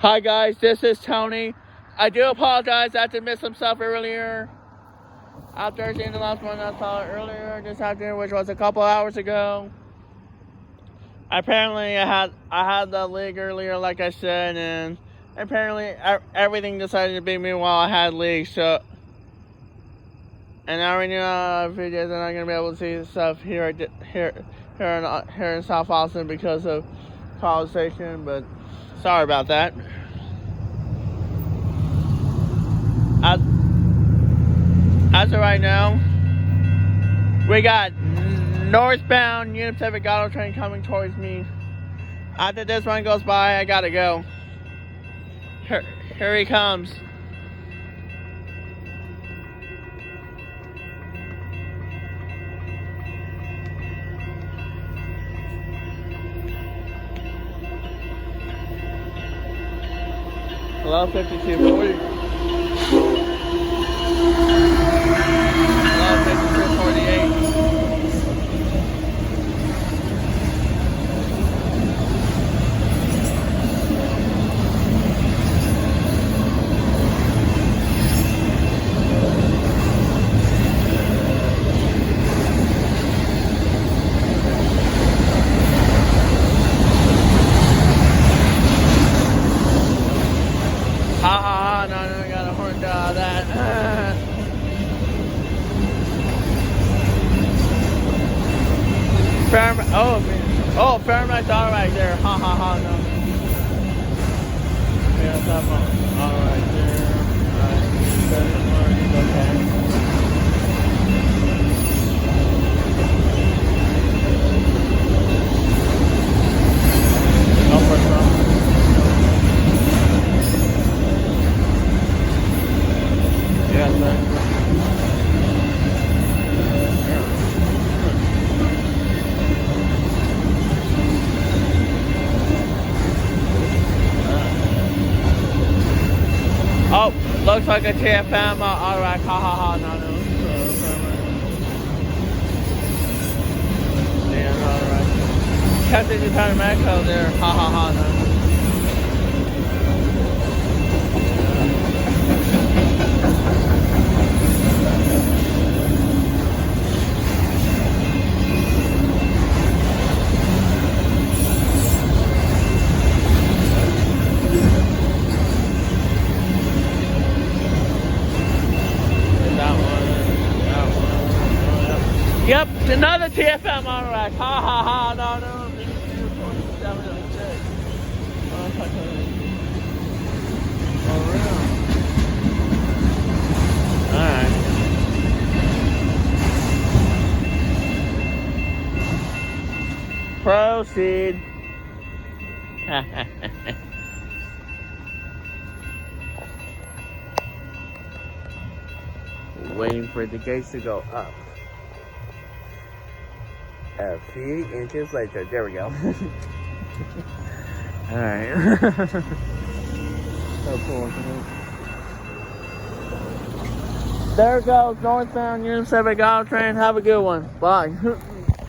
Hi guys, this is Tony. I do apologize, I had to miss some stuff earlier. After seeing the last one I saw earlier this afternoon, which was a couple hours ago. Apparently I had the league earlier, like I said, and apparently everything decided to beat me while I had league, so. And I already knew videos that I'm gonna be able to see stuff here in South Austin because of College Station, but sorry about that. As of right now, we got Northbound Union Pacific auto train coming towards me. After this one goes by, I gotta go. Here he comes. Hello, 5240. Hello, 5248. No, I got a horn that. Fairmax auto right there. No. Yeah, that one. All right there. Okay. No first round. Yeah, thanks. Oh, looks like a TFM. Alright, no. Yeah, alright. Captain Japan Mexico there. No. Yep, another TFM on rack. No. Oh, really? Alright. Proceed. Waiting for the gates to go up. A few inches later, there we go. Alright. So cool. There goes Northbound Union Pacific auto train. Have a good one. Bye.